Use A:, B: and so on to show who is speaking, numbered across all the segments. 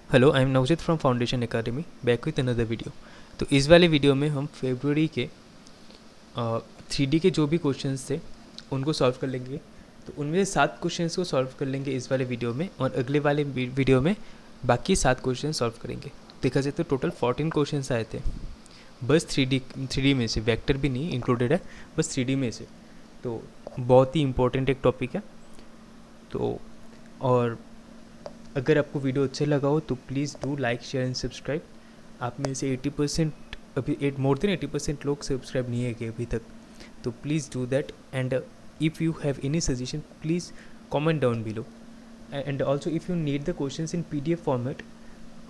A: Hello, I am Navjeet from foundation academy, back with another video. तो इस वाले video में हम फेब्रुअरी के 3D के जो भी क्वेश्चंस थे उनको सॉल्व कर लेंगे। तो उनमें से 7 क्वेश्चंस को सॉल्व कर लेंगे इस वाले वीडियो में, और अगले वाले वीडियो में बाकी 7 क्वेश्चन सॉल्व करेंगे। देखा जाए तो टोटल 14 क्वेश्चंस आए थे, बस 3D में से, वेक्टर भी नहीं इंक्लूडेड है, बस 3D में से। तो बहुत ही इंपॉर्टेंट एक टॉपिक है। तो और अगर आपको वीडियो अच्छा लगा हो तो please do like, share and subscribe. आप में से 80% अभी मोर देन 80% लोग सब्सक्राइब नहीं है कि अभी तक, तो please do that. And if you have any suggestion please comment down below. And also if you need the questions in PDF format,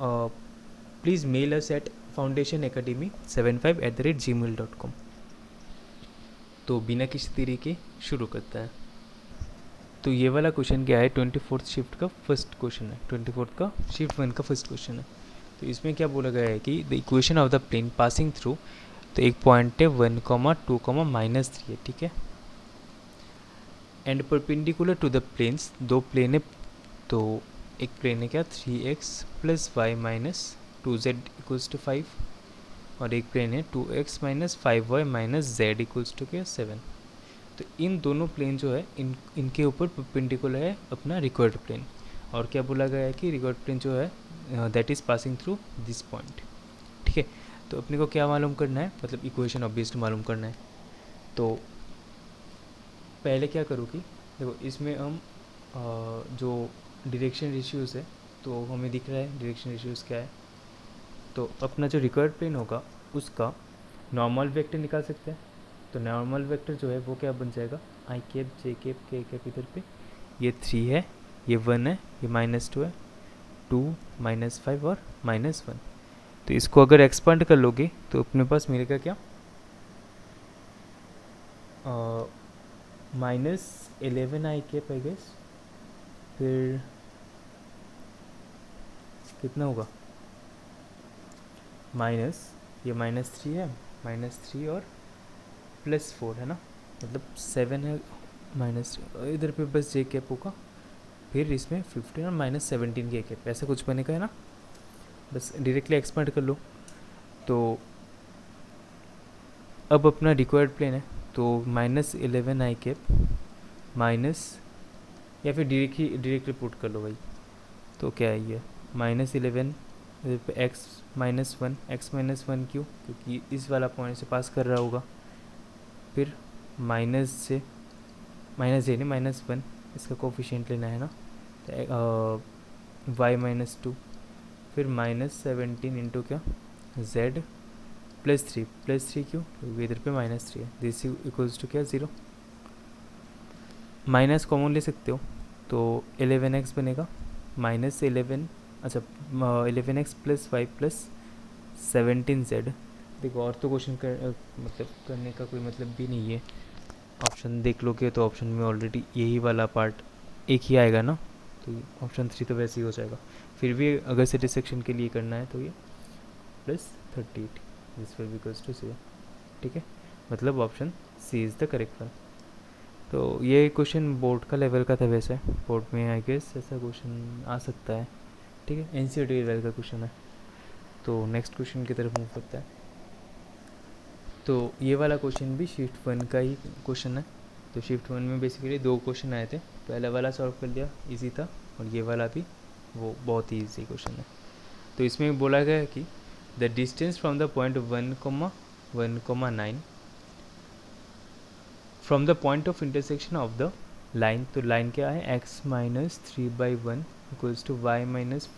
A: please mail us at foundationacademy75@gmail.com। तो बिना किसी तरीके शुरू करता है। तो ये वाला क्वेश्चन क्या है, 24th शिफ्ट का फर्स्ट क्वेश्चन है, 24th का शिफ्ट 1 का फर्स्ट क्वेश्चन है। तो इसमें क्या बोला गया है कि the equation of the plane passing through, तो एक पॉइंट है 1,2,-3 है, ठीक है। And perpendicular to the planes, दो प्लेन है। तो एक प्लेन है क्या 3x + y - 2z = 5, और एक प्लेन है 2x - 5y - z = क्या 7। तो इन दोनों प्लेन जो है इनके ऊपर परपेंडिकुलर है अपना रिक्वायर्ड प्लेन। और क्या बोला गया है कि रिक्वायर्ड प्लेन जो है that is passing through this point, ठीक है। तो अपने को क्या मालूम करना है, मतलब इक्वेशन ऑब्वियसली मालूम करना है। तो पहले क्या करूँ कि देखो इसमें हम जो डायरेक्शन रेशियोज़ है, तो हमें दिख रहा है डायरेक्शन रेशियोज़ क्या है। तो अपना जो रिक्वायर्ड प्लेन होगा उसका नॉर्मल वेक्टर निकाल सकते हैं। तो नॉर्मल वेक्टर जो है वो क्या बन जाएगा, i cap j cap k cap, इधर पे ये 3 है, ये 1 है, ये -2 है, 2 -5 और -1। तो इसको अगर एक्सपांड कर लोगे तो अपने पास मिलेगा क्या, -11 i कैप आई गेस। फिर कितना होगा, माइनस, ये -3 है, -3 और +4 है ना, मतलब 7 है, माइनस इधर पे बस j कैप होगा। फिर इसमें 15 और -17 के कैप, ऐसा कुछ बनेगा है ना। बस डायरेक्टली एक्सपांड कर लो। तो अब अपना रिक्वायर्ड प्लेन है, तो -11 i कैप माइनस, या फिर डायरेक्टली पुट कर लो भाई। तो क्या है ये -11, इधर पे x -1 क्यों, क्योंकि इस वाला पॉइंट से पास कर रहा होगा। फिर माइनस से माइनस नहीं, -1, इसका कोफिशिएंट लेना है ना, y -2। फिर -17 इंटू क्या z +3 क्यों, क्योंकि इधर पे -3 है, दिस इक्वल्स टू क्या 0। माइनस कॉमन ले सकते हो, तो 11x बनेगा -11, अच्छा 11x + y + 17z। देखो और तो क्वेश्चन कर मतलब करने का कोई मतलब भी नहीं है। ऑप्शन देख लोगे तो ऑप्शन में ऑलरेडी यही वाला पार्ट एक ही आएगा ना, तो ऑप्शन 3 तो वैसे ही हो जाएगा। फिर भी अगर सेटिस्फेक्शन के लिए करना है तो ये +38, दिस विल बिकल्स टू 0, ठीक है। मतलब option C is the correct one. तो ये क्वेश्चन बोर्ड का लेवल का था, वैसे बोर्ड में आई गेस ऐसा क्वेश्चन आ सकता है, ठीक है, NCERT लेवल का क्वेश्चन है। तो नेक्स्ट क्वेश्चन की तरफ मूव करता है। तो ये वाला क्वेश्चन भी शिफ्ट 1 का ही क्वेश्चन है। तो शिफ्ट 1 में बेसिकली 2 क्वेश्चन आए थे, पहला वाला सॉल्व कर लिया, इजी था, और ये वाला भी वो बहुत ही ईजी क्वेश्चन है। तो इसमें बोला गया है कि the distance from the point 1,1,9 from the point of intersection of the line, तो लाइन क्या है x - 3/1 equals to y -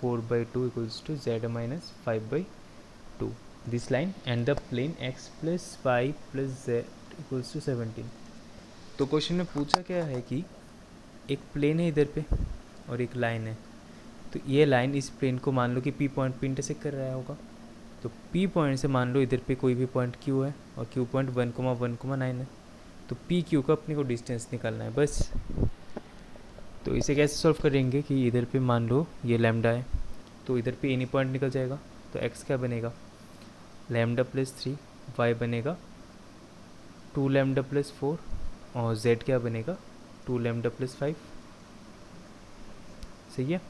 A: 4/2 equals to z - 5/2, this line and the plane x + y + z equals to 17। तो question में पूछा क्या है कि एक प्लेन है इधर पे और एक लाइन है। तो ये लाइन इस प्लेन को मान लो कि P पॉइंट पे इंटरसेक्ट कर रहा होगा। तो P पॉइंट से मान लो इधर पे कोई भी पॉइंट Q है, और Q पॉइंट 1,1,9 है। तो पी क्यू का अपने को डिस्टेंस निकालना है बस। तो इसे कैसे सॉल्व करेंगे कि इधर पे मान लो ये लैम्डा है, तो इधर पे एनी पॉइंट निकल जाएगा। तो x क्या बनेगा, लैम्डा +3, y बनेगा 2 लैम्डा +4, और z क्या बनेगा 2 लैम्डा +5, सही है।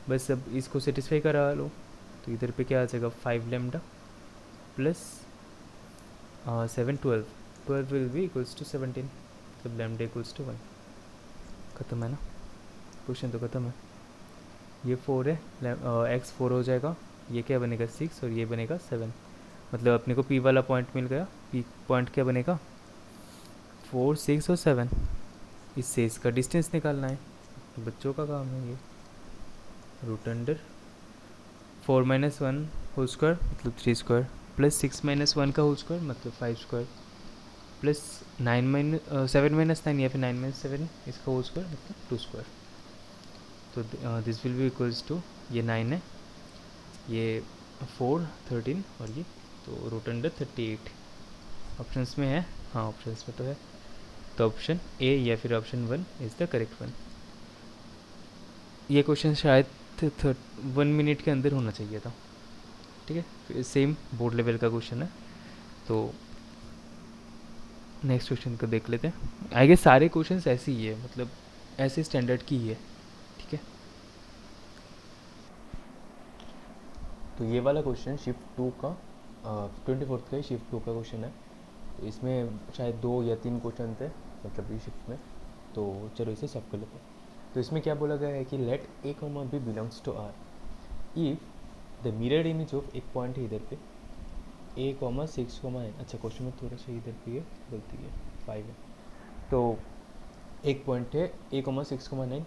A: बस अब इसको सेटिस्फाई करा लो, तो इधर पे क्या आ जाएगा 5 lambda plus 7 12, 12 will be equals to 17, जब लेमडा इक्वल्स टू 1। ख़त्म है ना, क्वेश्चन तो ख़त्म है। ये 4 है, एक्स 4 हो जाएगा, ये क्या बनेगा 6 और ये बनेगा 7, मतलब अपने को पी वाला पॉइंट मिल गया। पी पॉइंट क्या बनेगा 4 6 और 7, इससे इसका डिस्टेंस निकालना है, बच्चों का काम है ये। Root under 4 minus 1 whole square मतलब 3 स्क्वायर, प्लस 6 माइनस 1 का होल स्क्वायर मतलब 5 स्क्वायर, प्लस 9 माइनस 7 माइनस 9 या फिर 9 माइनस 7 इसका होल स्क्वायर मतलब 2 स्क्वायर। तो this will be equals to, ये 9 है, ये 4 13 और ये, तो रूट अंडर 38 ऑप्शंस में है। हाँ ऑप्शंस में तो है, तो ऑप्शन ए या फिर option 1 is the correct one. ये क्वेश्चन शायद 1 मिनट के अंदर होना चाहिए था, ठीक है, फिर सेम बोर्ड लेवल का क्वेश्चन है। तो नेक्स्ट क्वेश्चन को देख लेते हैं। आई गेस सारे क्वेश्चंस ऐसे ही है, मतलब ऐसे स्टैंडर्ड की ही है, ठीक है। तो ये वाला क्वेश्चन शिफ्ट 2 का 24th का ही शिफ्ट 2 का क्वेश्चन है। तो इसमें शायद 2 या 3 क्वेश्चन थे मतलब ये शिफ्ट में, तो चलो इसे सॉल्व कर लेते हैं। तो इसमें क्या बोला गया है कि let A comma B belongs to R if the mirror image of एक पॉइंट है इधर पे ए कॉमा 6 कॉमा 9। अच्छा क्वेश्चन में थोड़ा सा इधर पे गलती है, 5 है। तो एक पॉइंट है ए कॉमा 6 कॉमा 9,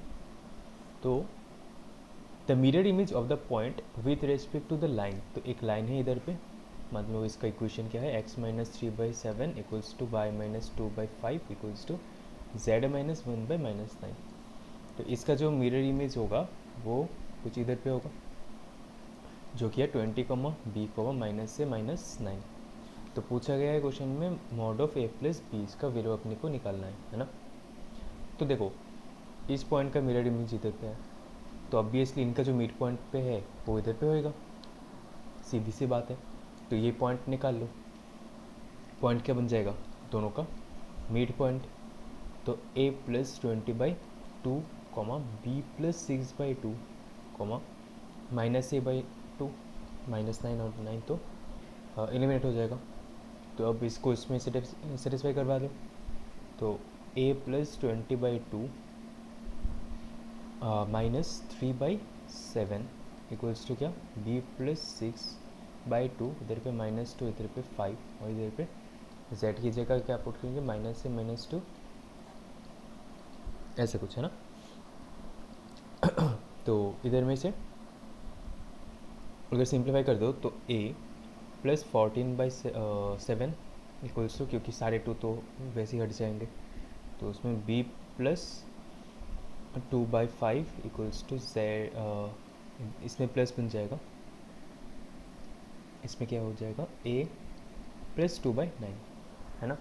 A: तो the mirror image of the point with respect to the line, तो एक लाइन है इधर पे, मतलब इसका इक्वेशन क्या है x minus 3/7 equals to y minus 2/5 equals to z minus 1/-9। तो इसका जो मिरर इमेज होगा वो कुछ इधर पे होगा, जो कि है 20 b माइनस से -9। तो पूछा गया है क्वेश्चन में mod of a plus B, इसका वैल्यू अपने को निकालना है ना। तो देखो इस पॉइंट का मिरर इमेज इधर पे है, तो ऑब्वियसली इनका जो मिड पॉइंट पे है वो इधर पे होएगा, सीधी सी बात है। तो ये पॉइंट निकाल लो, पॉइंट क्या बन जाएगा दोनों का मिड पॉइंट, तो a plus 20/2 comma B plus 6/2 comma minus a/2 -9 और 9 तो एलिमिनेट हो जाएगा। तो अब इसको इसमें सेटिस्फाई करवा दो, तो a plus 20/2 minus 3/7 equals to क्या b प्लस 6/2, इधर पे -2 इधर पे 5 और इधर पे z की जगह क्या पुट करेंगे माइनस से -2, ऐसा कुछ है ना। तो इधर में से अगर सिंप्लीफाई कर दो तो a प्लस 14/7 इक्वल्स टू, क्योंकि सारे 2 तो वैसे ही हट जाएंगे, तो उसमें b plus 2/5 equals to z, इसमें प्लस बन जाएगा, इसमें क्या हो जाएगा a प्लस 2/9 है ना।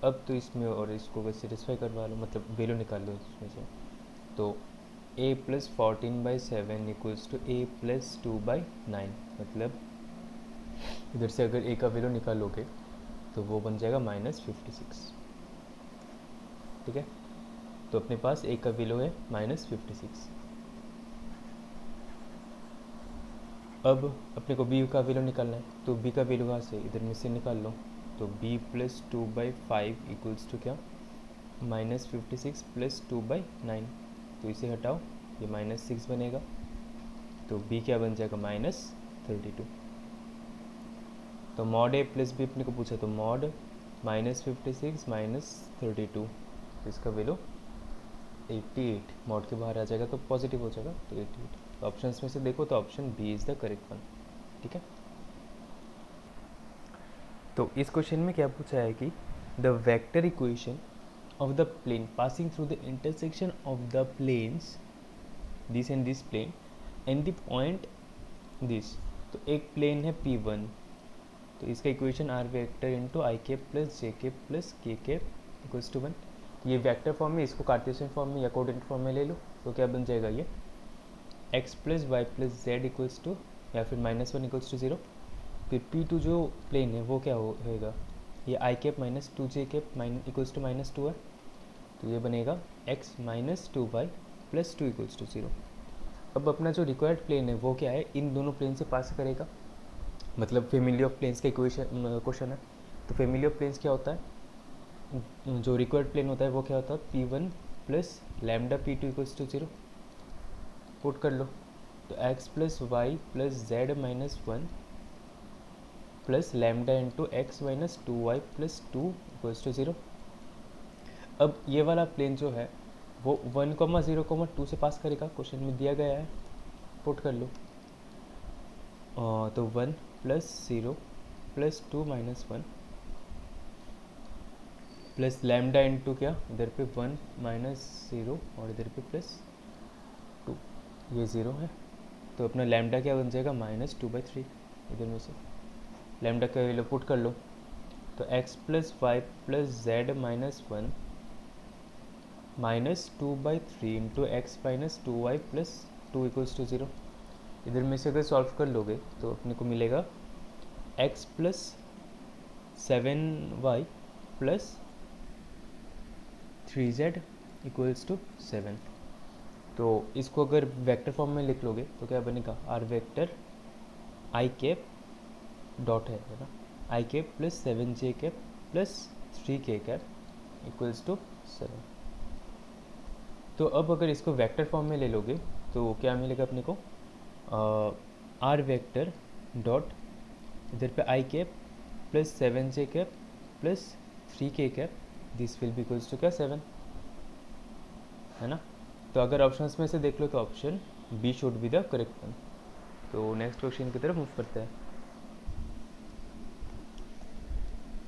A: अब तो इसमें और इसको बस सेटिस्फाई करवा लो, मतलब वैल्यू निकाल लो इसमें से, तो a plus 14/7 equals to a plus 2/9, मतलब इधर से अगर a का वैल्यू निकालोगे तो वो बन जाएगा -56, ठीक है। तो अपने पास a का वैल्यू है -56। अब अपने को b का वैल्यू निकालना है, तो b का वैल्यू कहाँ से इधर में से निकाल लो, तो b प्लस 2/5 इक्वल्स टू क्या -56 प्लस 2/9, तो इसे हटाओ ये -6 बनेगा, तो b क्या बन जाएगा -32। तो मॉड a प्लस b अपने को पूछा, तो मॉड -56 -32, तो इसका वैल्यू 88, मॉड के बाहर आ जाएगा तो पॉजिटिव हो जाएगा, तो 88। तो ऑप्शंस में से देखो तो option B is the correct one, ठीक है। तो इस क्वेश्चन में क्या पूछा है कि the vector equation of the plane passing through the intersection of the planes this and this plane and the point this, तो एक प्लेन है P1, तो इसका equation R vector into I cap plus J cap plus K cap equals to 1। ये vector form में, इसको Cartesian form में या कोऑर्डिनेट फॉर्म में ले लो, तो क्या बन जाएगा ये x plus Y plus Z equals to या फिर -1 इक्वल्स टू 0। फिर P2 जो प्लेन है वो क्या होएगा, ये I cap minus 2 J cap equals to -2 है, तो ये बनेगा x minus 2y plus 2 equals to 0। अब अपना जो रिक्वायर्ड प्लेन है वो क्या है, इन दोनों प्लेन से पास करेगा, मतलब फैमिली ऑफ प्लेन्स का इक्वेशन क्वेश्चन है। तो फैमिली ऑफ प्लेन्स क्या होता है, जो रिक्वायर्ड प्लेन होता है वो क्या होता है, P1 plus lambda P2 equals to 0। Put कर लो, तो x plus Y plus Z minus 1 plus lambda into X minus 2y plus 2 equals to 0। अब ये वाला प्लेन जो है वो 1,0,2 से पास करेगा, क्वेश्चन में दिया गया है, पुट कर लो। तो 1 plus 0 plus 2 minus 1 plus lambda into क्या, इधर पे 1 माइनस 0 और इधर पे प्लस 2, ये 0 है। तो अपना लैम्डा क्या बन जाएगा, -2/3। इधर में से लैम्डा का वैल्यू पुट कर लो, तो x plus Y plus Z minus 1 -2/3 into X minus 2y plus 2 equals to 0। इधर में से अगर सॉल्व कर लोगे तो अपने को मिलेगा x plus 7y plus 3z equals to 7। तो इसको अगर वेक्टर फॉर्म में लिख लोगे तो क्या बनेगा, R vector I cap dot है ना, I cap plus 7j cap plus 3k cap equals to 7। तो अब अगर इसको वेक्टर फॉर्म में ले लोगे तो क्या मिलेगा अपने को, आर वेक्टर डॉट इधर पे I cap plus 7j cap plus 3k cap, this will be equals to क्या 7, है ना। तो अगर ऑप्शंस में से देख लो तो option B should be the correct one. तो नेक्स्ट क्वेश्चन की तरफ मूव करते हैं।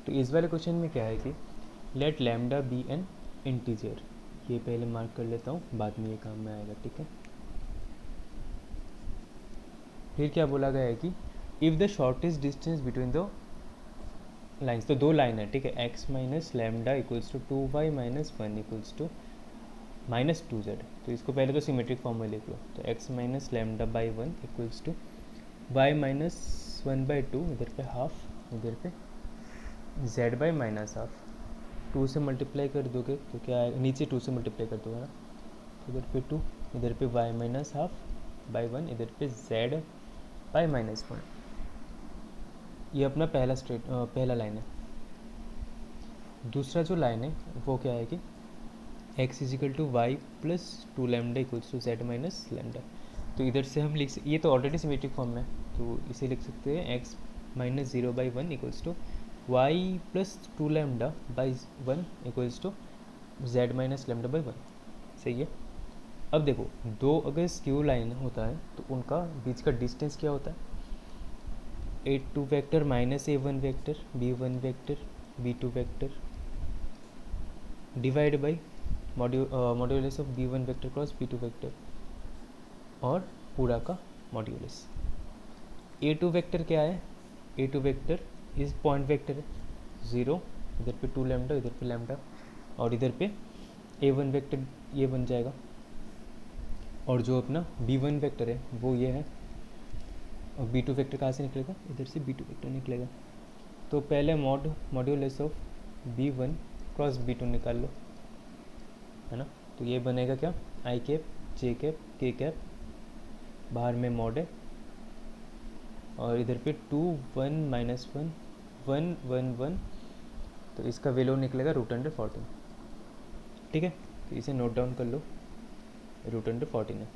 A: तो इस वाले क्वेश्चन में क्या है कि let lambda be an integer, ये पहले मार्क कर लेता हूँ, बाद में ये काम में आएगा, ठीक है। फिर क्या बोला गया है कि if the shortest distance between the lines, तो दो लाइन है, ठीक है, X minus lambda equals to 2y minus 1 equals to -2z। तो इसको पहले तो सिमेट्रिक फॉर्म में लिख लो, तो x minus lambda by 1 equals to y minus 1/2, इधर पे हाफ, इधर पे z बाई माइनस हाफ। 2 से मल्टीप्लाई कर दोगे तो क्या आएगा, नीचे 2 से मल्टीप्लाई कर दोगे ना, तो इधर पे 2, इधर पे y माइनस हाफ बाई 1, इधर पे z बाई -1। ये अपना पहला लाइन है। दूसरा जो लाइन है वो क्या है कि x equal to Y plus 2 lambda equals to z minus lambda. तो इधर से हम ये तो ऑलरेडी सिमेट्रिक फॉर्म में है, तो इसे लिख सकते हैं x minus 0/1 equals to Y plus 2 lambda by 1 equals to z minus lambda by 1। सही है। अब देखो, दो अगर स्क्यू लाइन होता है तो उनका बीच का डिस्टेंस क्या होता है, a2 vector minus a1 vector b1 vector b2 vector divide by modulus of b1 vector cross b2 vector और पूरा का मॉड्यूलस। a2 वेक्टर क्या है, a2 वेक्टर इस पॉइंट वेक्टर है 0, इधर पे 2 लैम्डा, इधर पे लैम्डा, और इधर पे a1 वेक्टर ये बन जाएगा। और जो अपना b1 वेक्टर है वो ये है, और b2 वेक्टर कहाँ से निकलेगा, इधर से b2 वेक्टर निकलेगा। तो पहले modulus of b1 cross b2 निकाल लो, है ना। तो ये बनेगा क्या, आई कैप जे कैप के कैप, बाहर में मॉड है, और इधर पे 2 1 माइनस 1 1 1 1, तो इसका वैल्यू निकलेगा √14। ठीक है, तो इसे नोट डाउन कर लो, √14 है।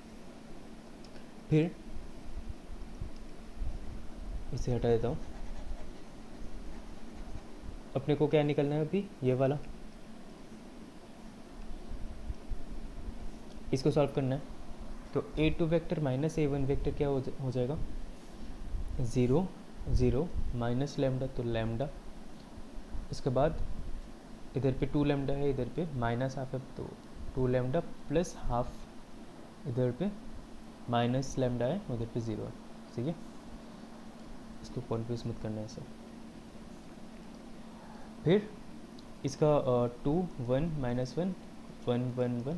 A: फिर इसे हटा देता हूँ। अपने को क्या निकलना है अभी, ये वाला, इसको सॉल्व करना है। तो a2 vector minus a1 vector क्या हो जाएगा, 0 0 माइनस लैम्डा, तो लैम्डा, इसके बाद इधर पे 2 लैम्डा है, इधर पे माइनस हाफ है, तो 2 लैम्डा प्लस हाफ, इधर पे माइनस लैम्डा है, उधर पे 0 है। ठीक है, इसको कन्फ्यूज मत करना है सर। फिर इसका 2 1 माइनस 1 1 1 1,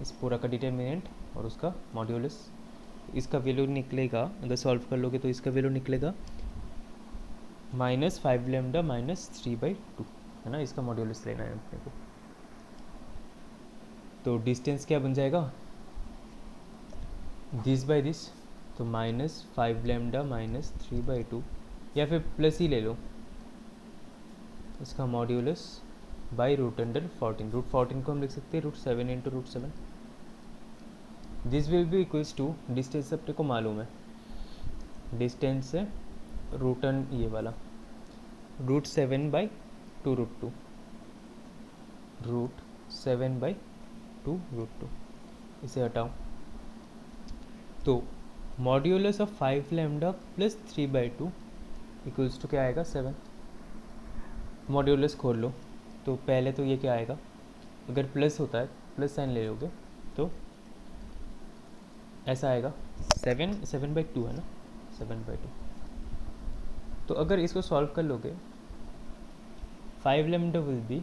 A: इस पूरा का डिटर्मिनेंट और उसका मॉड्यूलस, इसका वैल्यू निकलेगा, अगर सॉल्व कर लोगे तो इसका वैल्यू निकलेगा -5 लैम्डा -3/2, है ना। इसका मॉड्यूलस लेना है अपने को। तो डिस्टेंस क्या बन जाएगा, दिस बाय दिस, तो माइनस 5 लैम्डा माइनस 3/2, या फिर प्लस ही ले लो, इसका मॉड्यूलस बाई √14, √14 को हम लिख सकते हैं √7 into √7। This will be equals to, distance अपने को मालूम है, डिस्टेंस से रूटन ये वाला √7/2 √2, √7/2 √2, इसे हटाओ। तो modulus of 5 lambda plus 3/2 equals to क्या आएगा 7। मॉड्यूलस खोल लो, तो पहले तो ये क्या आएगा, अगर प्लस होता है प्लस साइन ले लोगे तो ऐसा आएगा 7/2 है ना, 7/2। तो अगर इसको सॉल्व कर लोगे 5 लैम्डा विल बी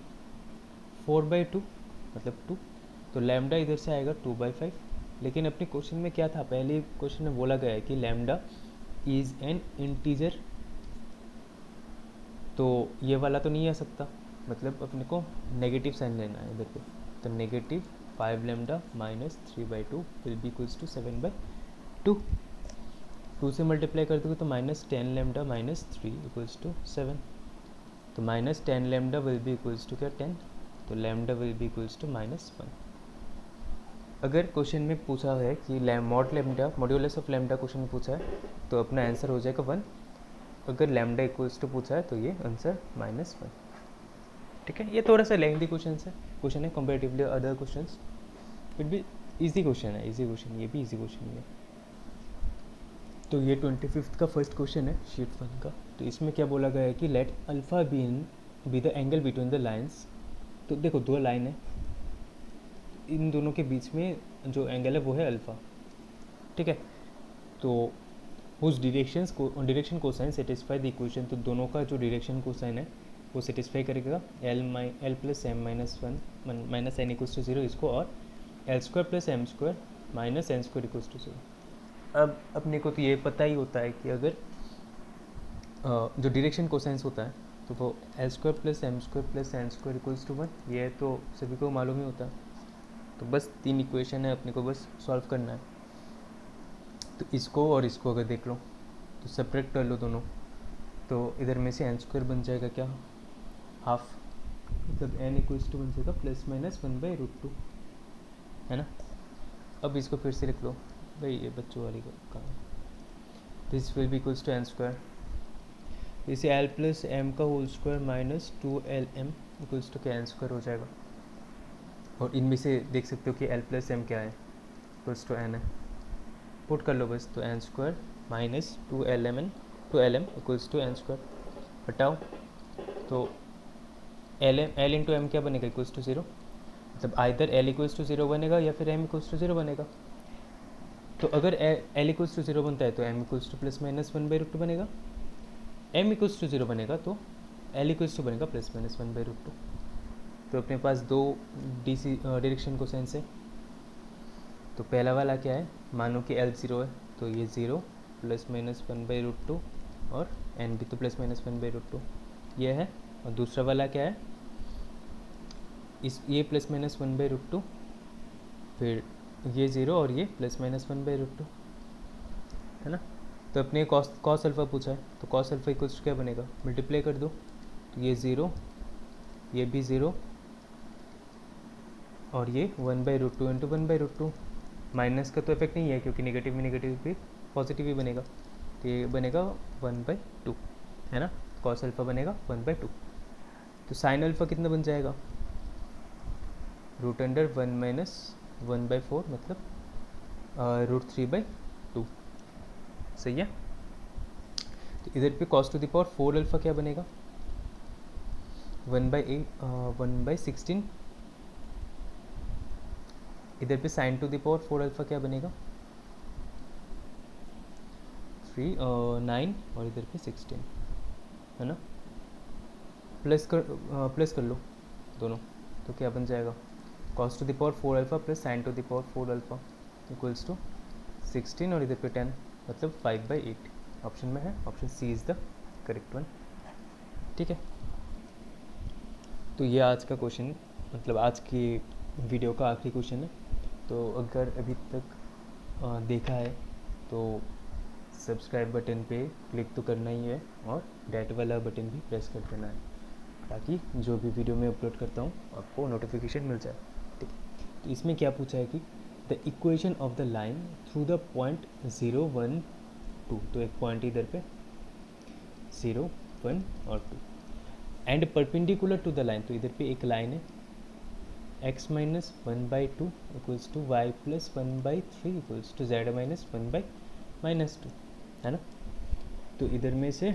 A: 4/2 मतलब 2, तो लैम्डा इधर से आएगा 2/5। लेकिन अपने क्वेश्चन में क्या था, पहले क्वेश्चन में बोला गया है कि लैम्डा इज एन इंटीजर, तो ये वाला तो नहीं आ सकता, मतलब अपने को नेगेटिव साइन लेना है इधर पे, तो negative 5 lambda minus 3/2 will be equals to 7/2। 2 से मल्टीप्लाई कर दोगे तो -10 लैम्डा माइनस 3 इक्वल्स टू 7, तो -10 lambda will be equals to क्या 10, तो lambda will be equals to -1। अगर क्वेश्चन में पूछा है कि mod lambda, modulus of lambda question में पूछा है तो अपना आंसर हो जाएगा 1। अगर लैम्डा इक्वल्स टू पूछा है तो ये आंसर -1। ठीक है, ये थोड़ा सा लेंथी क्वेश्चन है कंपेरेटिवली अदर क्वेश्चन, फिर भी इजी क्वेश्चन है, इजी क्वेश्चन, ये भी इजी क्वेश्चन है। तो ये 25th का फर्स्ट क्वेश्चन है शीट 1 का। तो इसमें क्या बोला गया है कि let alpha be the angle between the lines. तो देखो 2 लाइन है, इन दोनों के बीच में जो एंगल है वो है अल्फ़ा। ठीक है, तो उस direction cosine satisfy the equation, तो दोनों का जो डायरेक्शन कोसाइन है वो सेटिस्फाई करेगा l plus m minus 1 minus n equals to 0 इसको, और l² plus m² minus n² equals to 0। अब अपने को तो ये पता ही होता है कि अगर जो डायरेक्शन कोसाइंस होता है तो वो l² plus m² plus n² equals to 1, ये तो सभी को मालूम ही होता है। तो बस 3 इक्वेशन है, अपने को बस सॉल्व करना है। तो इसको और इसको अगर देख लो तो सेपरेट कर लो दोनों, तो इधर में से n² बन जाएगा क्या, हाफ, मतलब n इक्वल्स टू बन जाएगा ±1/√2, है ना। अब इसको फिर से लिख लो भाई, ये बच्चों वाली का, this will be equals to n², इसे l प्लस m का whole square minus 2lm equals to क्या n² हो जाएगा। और इनमें से देख सकते हो कि l प्लस m क्या है, इक्वल्स टू n है, पुट कर लो बस, तो n² minus 2lm equals to n², हटाओ तो l इंटू m क्या बनेगा, इक्वल्स टू 0, मतलब आइदर l इक्वल्स टू 0 बनेगा या फिर m इक्वल्स टू 0 बनेगा। तो अगर l इक्वल्स टू 0 बनता है तो m equals two plus minus 1/√2 बनेगा, m इक्वल्स टू 0 बनेगा तो l इक्वल्स टू बनेगा प्लस माइनस 1/√2। तो अपने पास 2 DC डायरेक्शन कोसाइंस है। तो पहला वाला क्या है, मानो कि l 0 है तो ये 0 प्लस माइनस 1/√2, और n भी तो प्लस माइनस 1/√2 ये है। और दूसरा वाला क्या है, ये प्लस माइनस 1/√2, फिर ये 0 और ये प्लस माइनस 1/√2, है ना। तो अपने कॉस अल्फ़ा पूछा है, तो कॉस अल्फ़ा इक्वल्स क्या बनेगा, मल्टीप्लाई कर दो, तो ये 0, ये भी 0, और ये 1/√2 इंटू 1/√2। माइनस का तो इफेक्ट नहीं है क्योंकि नेगेटिव में नेगेटिव भी पॉजिटिव भी बनेगा, तो ये बनेगा 1/2, है ना। कॉस अल्फ़ा बनेगा 1/2। तो साइन अल्फ़ा कितना बन जाएगा, √1 माइनस 1/4 मतलब √3/2, सही है। तो इधर पे cos to the power 4 alpha क्या बनेगा, 1/16। इधर पे sin to the power 4 alpha क्या बनेगा, 9, और इधर पे 16, है ना। प्लस कर लो दोनों, तो क्या बन जाएगा, cos to the power 4 alpha plus sin to the power 4 alpha equals to 16, और इधर पे 10 मतलब 5/8। ऑप्शन में है, option C is the correct one. ठीक है, तो ये आज का क्वेश्चन, मतलब आज की वीडियो का आखिरी क्वेश्चन है। तो अगर अभी तक देखा है तो सब्सक्राइब बटन पे क्लिक तो करना ही है और डेट वाला बटन भी प्रेस कर देना है, ताकि जो भी वीडियो मैं अपलोड करता हूँ आपको नोटिफिकेशन मिल जाए। ठीक, तो इसमें क्या पूछा है कि the equation of the line through the point 0, 1, 2, तो एक पॉइंट इधर पे 0, 1 और 2 and perpendicular to the line, तो इधर पे एक लाइन है x minus 1/2 equals to y plus 1/3 equals to z minus 1/-2, है ना। तो इधर में से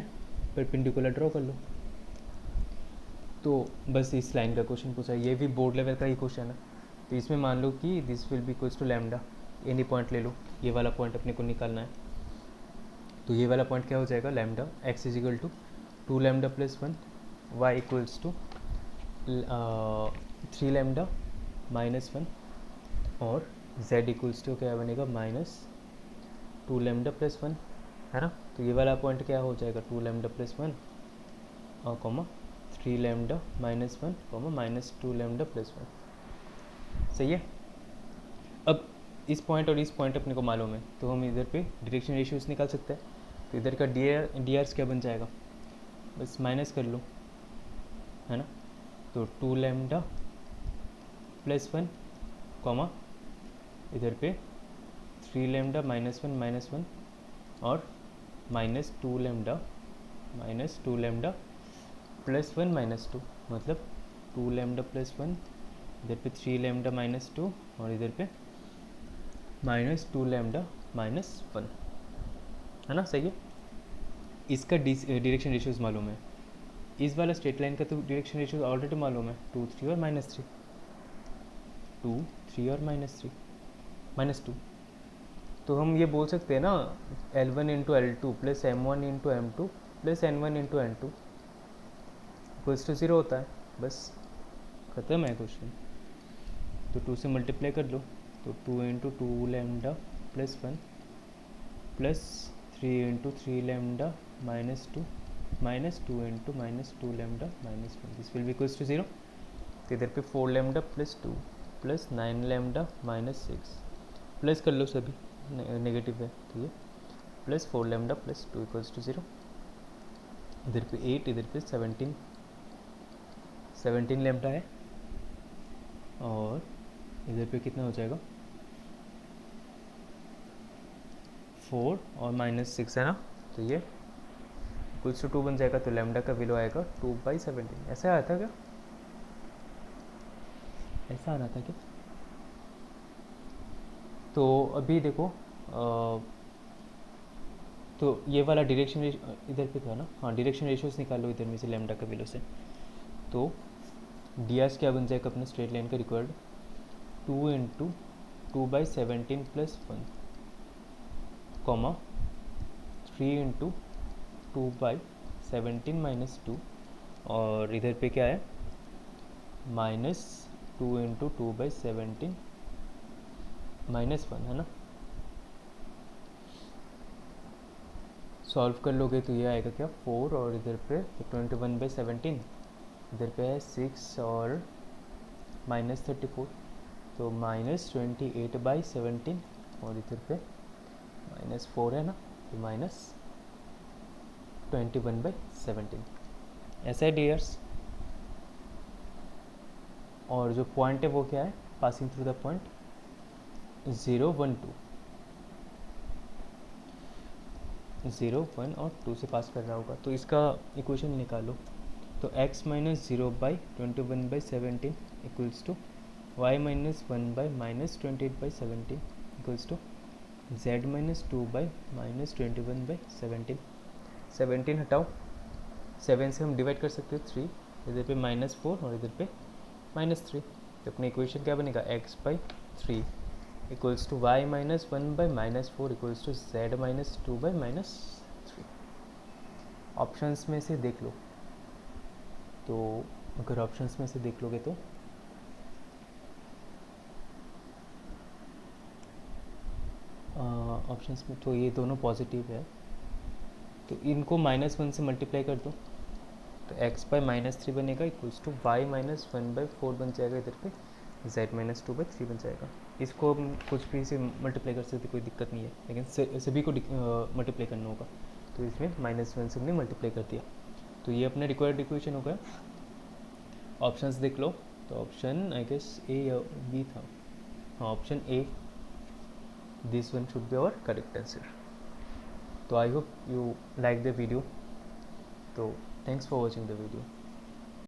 A: परपेंडिकुलर ड्रॉ कर लो। तो बस इस लाइन का क्वेश्चन पूछा है, ये भी बोर्ड लेवल का ही क्वेश्चन है। तो इसमें मान लो कि this will be equals to lambda, any point ले लो, ये वाला पॉइंट अपने को निकालना है। तो ये वाला पॉइंट क्या हो जाएगा, lambda x is equal to 2 lambda plus 1, y equals to 3 lambda minus 1 और z इक्वल्स टू क्या बनेगा, माइनस 2 लैम्डा प्लस 1, है ना। तो ये वाला पॉइंट क्या हो जाएगा, 2 लैम्डा प्लस 1 और comma 3 lambda minus 1 comma minus 2 lambda plus 1। सही है। अब इस पॉइंट और इस पॉइंट अपने को मालूम है, तो हम इधर पे डायरेक्शन रेशियोज निकाल सकते हैं। तो इधर का डी आर्स क्या बन जाएगा, बस माइनस कर लो, है ना। तो 2 लैम्डा प्लस 1 कॉमा इधर पे 3 लैम्डा माइनस 1 और माइनस 2 लैम्डा प्लस 1 माइनस 2, मतलब 2 लैम्डा प्लस 1, इधर पे 3 लैम्डा माइनस 2 और इधर पे माइनस 2 लैम्डा माइनस 1, है ना। सही है। इसका डायरेक्शन रेशियोज मालूम है, इस वाला स्ट्रेट लाइन का तो डायरेक्शन रेशियोज ऑलरेडी मालूम है, 2, 3 और -3, 2, 3 और -2। तो हम ये बोल सकते हैं ना, L1 into L2 plus M1 into M2 plus N1 into N2 equals to 0 होता है। बस ख़त्म है क्वेश्चन। तो 2 से मल्टीप्लाई कर लो, तो 2 into 2 lambda plus 1 plus 3 into 3 lambda -2 minus 2 into -2 lambda -1, this will be equals to 0। तो इधर पे 4 lambda plus 2 plus 9 lambda -6, plus कर लो सभी, नेगेटिव है तो ये plus 4 lambda plus 2 equals to 0। इधर पे 8, इधर पे 17 लैम्डा है और इधर पे कितना हो जाएगा, 4 और -6, है ना। तो ये इक्वल्स टू 2 बन जाएगा। तो लैम्डा का वैल्यू आएगा 2/17। ऐसा आया था क्या, ऐसा आ रहा था क्या। तो अभी देखो तो ये वाला डायरेक्शन इधर पे था ना, हाँ डायरेक्शन रेशियोज निकालो इधर में से लैम्डा का वैल्यू से। तो डी आर क्या बन जाएगा अपने स्ट्रेट लाइन का required, 2 into 2/17 plus 1 comma 3 into 2/17 minus 2 और इधर पे क्या है, -2 इंटू 2/17 माइनस 1, है ना। सॉल्व कर लोगे तो ये आएगा क्या, 4 और इधर पे तो 21/17, इधर पे है 6 और -34, तो -28/17 और इधर पे -4 है ना, तो -21/17। ऐसा है डियर्स। और जो पॉइंट है वो क्या है, पासिंग थ्रू द पॉइंट 0, 1, 2, 0, 1 और 2 से पास कर रहा होगा। तो इसका इक्वेशन निकालो। तो x minus 0/21/17 equals to y minus 1/-28/17 equals to z minus 2/-21/17। 17 हटाओ, 7 से हम डिवाइड कर सकते हैं 3, इधर पे -4 और इधर पे -3। तो अपनी इक्वेशन क्या बनेगा, x/3 equals to y minus 1/-4 equals to z minus 2/-3। Options में से देख लो, तो अगर ऑप्शंस में से देख लोगे तो ऑप्शंस में तो ये दोनों पॉजिटिव है, तो इनको -1 से मल्टीप्लाई कर दो, तो x/-3 बनेगा इक्वल्स टू y माइनस 1/4 बन जाएगा इधर पे z-2/3 बन जाएगा। इसको हम कुछ भी से मल्टीप्लाई कर सकते, कोई दिक्कत नहीं है, लेकिन सभी को मल्टीप्लाई करना होगा। तो इसमें -1 से हमने मल्टीप्लाई कर दिया, तो ये अपना रिक्वायर्ड इक्वेशन हो गया। ऑप्शंस देख लो, तो ऑप्शन आई गेस ए या बी था, हाँ option A, this one should be our correct answer. तो I hope you like the video, तो thanks for watching the video.